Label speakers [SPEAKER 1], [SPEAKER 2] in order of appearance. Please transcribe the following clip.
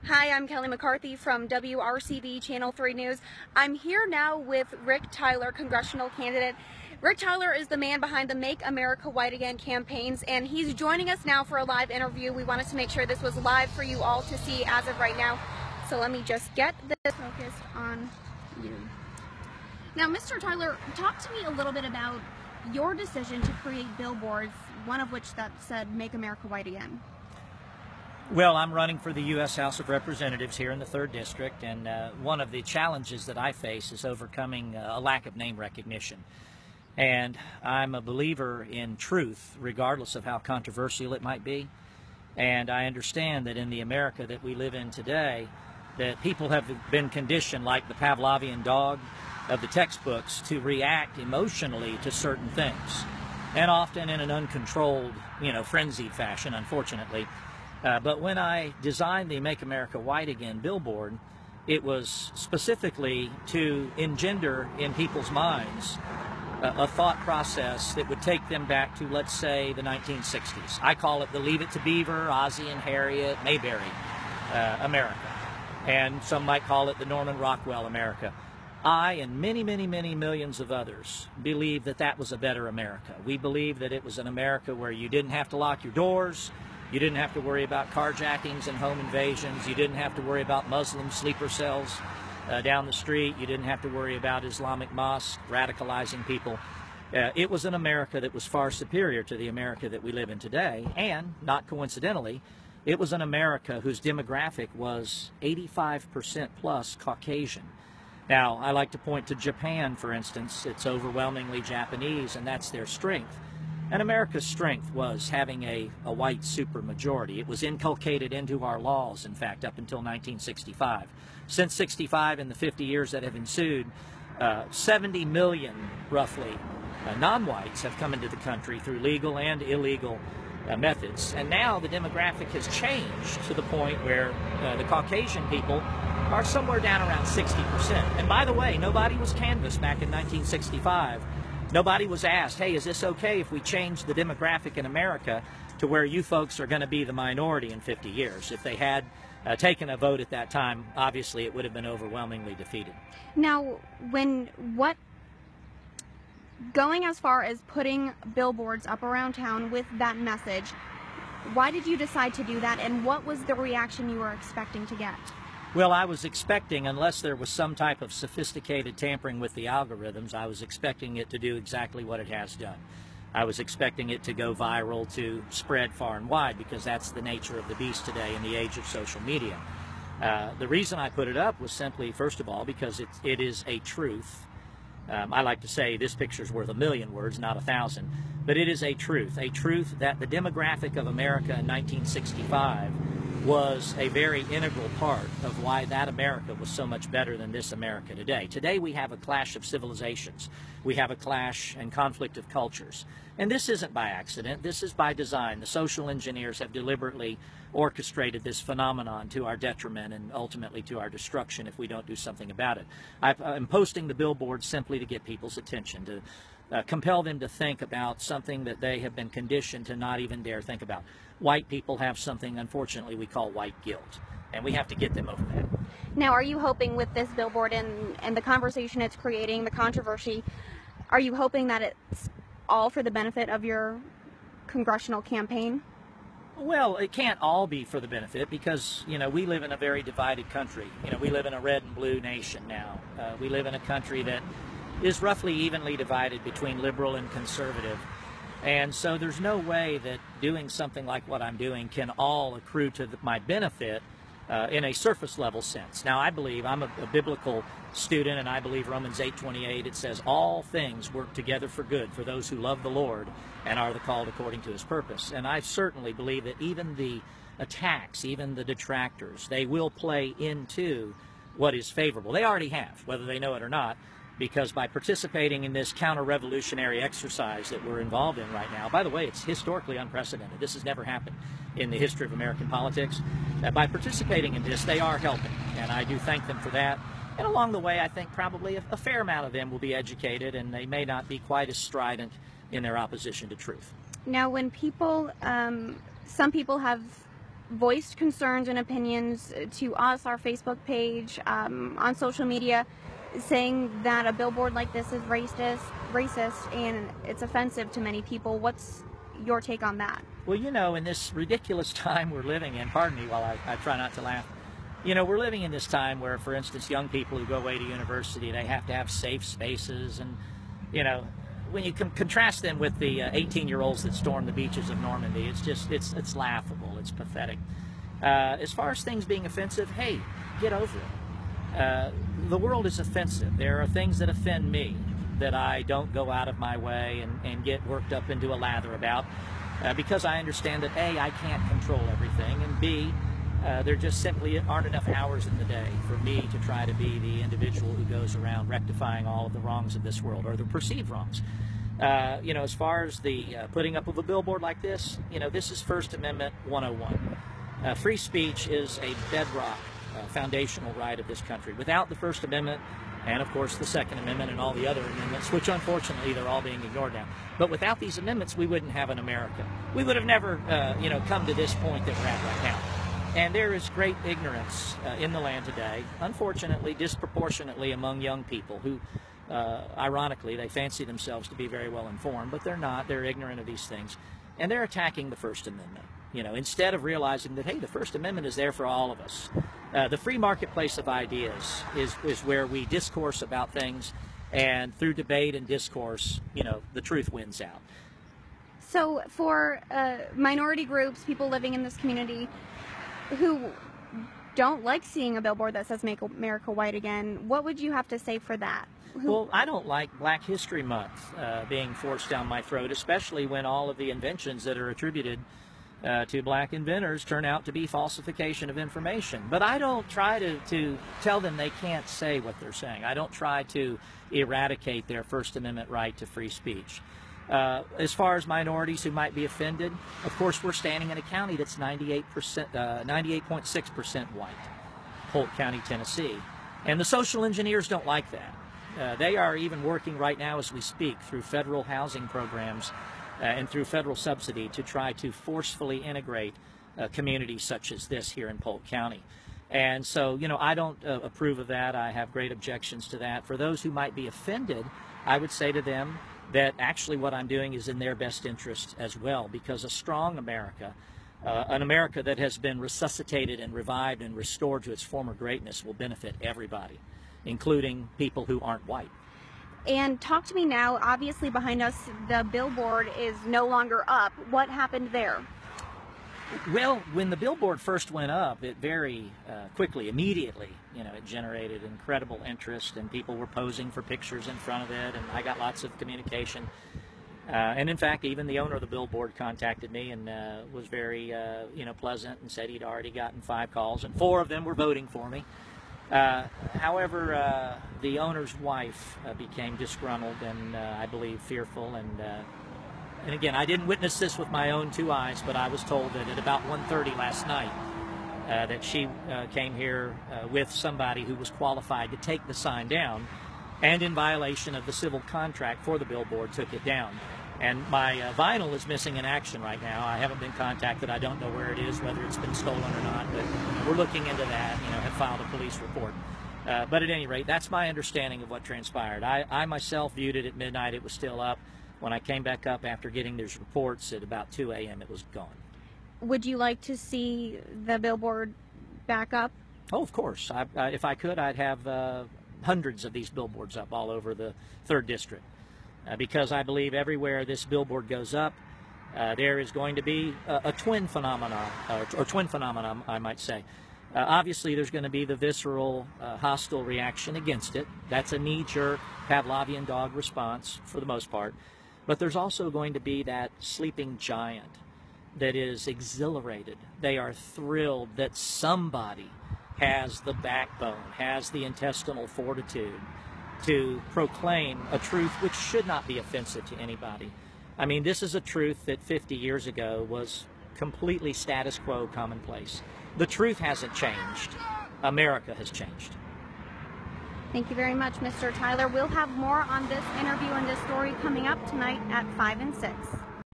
[SPEAKER 1] Hi, I'm Kelly McCarthy from WRCB Channel 3 News. I'm here now with Rick Tyler, Congressional candidate. Rick Tyler is the man behind the Make America White Again campaigns, and he's joining us now for a live interview. We wanted to make sure this was live for you all to see as of right now. So let me just get this focused on you. Now, Mr. Tyler, talk to me a little bit about your decision to create billboards, one of which that said Make America White Again.
[SPEAKER 2] Well, I'm running for the U.S. House of Representatives here in the 3rd District, and one of the challenges that I face is overcoming a lack of name recognition. And I'm a believer in truth, regardless of how controversial it might be. And I understand that in the America that we live in today, that people have been conditioned, like the Pavlovian dog of the textbooks, to react emotionally to certain things, and often in an uncontrolled, frenzied fashion, unfortunately. But when I designed the Make America White Again billboard, it was specifically to engender in people's minds a thought process that would take them back to, let's say, the 1960s. I call it the Leave It to Beaver, Ozzie and Harriet, Mayberry America. And some might call it the Norman Rockwell America. I and many, many, many millions of others believe that that was a better America. We believe that it was an America where you didn't have to lock your doors. You didn't have to worry about carjackings and home invasions. You didn't have to worry about Muslim sleeper cells down the street. You didn't have to worry about Islamic mosques radicalizing people. It was an America that was far superior to the America that we live in today. And, not coincidentally, it was an America whose demographic was 85% plus Caucasian. Now, I like to point to Japan, for instance. It's overwhelmingly Japanese, and that's their strength. And America's strength was having a white supermajority. It was inculcated into our laws, in fact, up until 1965. Since 65, in the 50 years that have ensued, 70 million, roughly, non-whites have come into the country through legal and illegal methods. And now the demographic has changed to the point where the Caucasian people are somewhere down around 60%. And by the way, nobody was canvassed back in 1965. Nobody was asked, hey, is this okay if we change the demographic in America to where you folks are going to be the minority in 50 years? If they had taken a vote at that time, obviously it would have been overwhelmingly defeated.
[SPEAKER 1] Now, going as far as putting billboards up around town with that message, why did you decide to do that, and what was the reaction you were expecting to get?
[SPEAKER 2] Well, I was expecting, unless there was some type of sophisticated tampering with the algorithms, I was expecting it to do exactly what it has done. I was expecting it to go viral, to spread far and wide, because that's the nature of the beast today in the age of social media. The reason I put it up was simply, first of all, because it is a truth. I like to say this picture's worth 1,000,000 words, not 1,000, but it is a truth that the demographic of America in 1965 was a very integral part of why that America was so much better than this America today. Today we have a clash of civilizations. We have a clash and conflict of cultures. And this isn't by accident. This is by design. The social engineers have deliberately orchestrated this phenomenon to our detriment and ultimately to our destruction if we don't do something about it. I'm posting the billboard simply to get people's attention, to compel them to think about something that they have been conditioned to not even dare think about. White people have something, unfortunately, we call white guilt, and we have to get them over that.
[SPEAKER 1] Now, are you hoping with this billboard and the conversation it's creating, the controversy, are you hoping that it's all for the benefit of your congressional campaign?
[SPEAKER 2] Well, it can't all be for the benefit because, we live in a very divided country. We live in a red and blue nation now. We live in a country that is roughly evenly divided between liberal and conservative. And so there's no way that doing something like what I'm doing can all accrue to my benefit in a surface level sense. Now, I believe, I'm a biblical student, and I believe Romans 8:28, it says, all things work together for good for those who love the Lord and are the called according to his purpose. And I certainly believe that even the attacks, even the detractors, they will play into what is favorable. They already have, whether they know it or not. Because by participating in this counter-revolutionary exercise that we're involved in right now, by the way, it's historically unprecedented. This has never happened in the history of American politics. By participating in this, they are helping, and I do thank them for that. And along the way, I think probably a fair amount of them will be educated, and they may not be quite as strident in their opposition to truth.
[SPEAKER 1] Now, when people, some people have voiced concerns and opinions to us, our Facebook page, on social media, saying that a billboard like this is racist, and it's offensive to many people. What's your take on that?
[SPEAKER 2] Well, you know, in this ridiculous time we're living in, pardon me while I try not to laugh, you know, we're living in this time where, for instance, young people who go away to university, they have to have safe spaces, and, you know, when you contrast them with the 18-year-olds that stormed the beaches of Normandy, it's just, it's laughable, it's pathetic. As far as things being offensive, hey, get over it. The world is offensive. There are things that offend me that I don't go out of my way and get worked up into a lather about, because I understand that A, I can't control everything, and B, there just simply aren't enough hours in the day for me to try to be the individual who goes around rectifying all of the wrongs of this world, or the perceived wrongs. You know, as far as the putting up of a billboard like this, you know, this is First Amendment 101. Free speech is a bedrock, foundational right of this country. Without the First Amendment, and of course the Second Amendment and all the other amendments, which unfortunately they're all being ignored now. But without these amendments, we wouldn't have an America. We would have never, you know, come to this point that we're at right now. And there is great ignorance in the land today, unfortunately, disproportionately among young people who, ironically, they fancy themselves to be very well informed, but they're not. They're ignorant of these things. And they're attacking the First Amendment, you know, instead of realizing that, hey, the First Amendment is there for all of us. The free marketplace of ideas is where we discourse about things, and through debate and discourse, you know, the truth wins out.
[SPEAKER 1] So for minority groups, people living in this community who don't like seeing a billboard that says "Make America White Again," what would you have to say for that?
[SPEAKER 2] Well, I don't like Black History Month being forced down my throat, especially when all of the inventions that are attributed to black inventors turn out to be falsification of information. But I don't try to tell them they can't say what they're saying. I don't try to eradicate their First Amendment right to free speech. As far as minorities who might be offended, of course, we're standing in a county that's 98.6% white, Polk County, Tennessee. And the social engineers don't like that. They are even working right now as we speak through federal housing programs and through federal subsidy to try to forcefully integrate communities such as this here in Polk County. And so, you know, I don't approve of that. I have great objections to that. For those who might be offended, I would say to them that actually what I'm doing is in their best interest as well, because a strong America, an America that has been resuscitated and revived and restored to its former greatness, will benefit everybody, including people who aren't white.
[SPEAKER 1] And talk to me now, obviously behind us the billboard is no longer up. What happened there?
[SPEAKER 2] Well, when the billboard first went up, it very quickly, immediately, you know, it generated incredible interest, and people were posing for pictures in front of it, and I got lots of communication. And in fact, even the owner of the billboard contacted me and was very, you know, pleasant, and said he'd already gotten 5 calls, and 4 of them were voting for me. However, the owner's wife became disgruntled and I believe fearful, and again, I didn't witness this with my own 2 eyes, but I was told that at about 1:30 last night that she came here with somebody who was qualified to take the sign down, and in violation of the civil contract for the billboard took it down. And my vinyl is missing in action right now. I haven't been contacted. I don't know where it is, whether it's been stolen or not, but we're looking into that, you know, have filed a police report. But at any rate, that's my understanding of what transpired. I myself viewed it at midnight. It was still up. When I came back up after getting these reports at about 2 a.m., it was gone.
[SPEAKER 1] Would you like to see the billboard back up?
[SPEAKER 2] Oh, of course. If I could, I'd have hundreds of these billboards up all over the 3rd District. Because I believe everywhere this billboard goes up, there is going to be a twin phenomenon, or twin phenomenon, I might say. Obviously, there's going to be the visceral, hostile reaction against it. That's a knee-jerk, Pavlovian dog response, for the most part. But there's also going to be that sleeping giant that is exhilarated. They are thrilled that somebody has the backbone, has the intestinal fortitude to proclaim a truth which should not be offensive to anybody. I mean, this is a truth that 50 years ago was completely status quo, commonplace. The truth hasn't changed. America has changed.
[SPEAKER 1] Thank you very much, Mr. Tyler. We'll have more on this interview and this story coming up tonight at 5 and 6.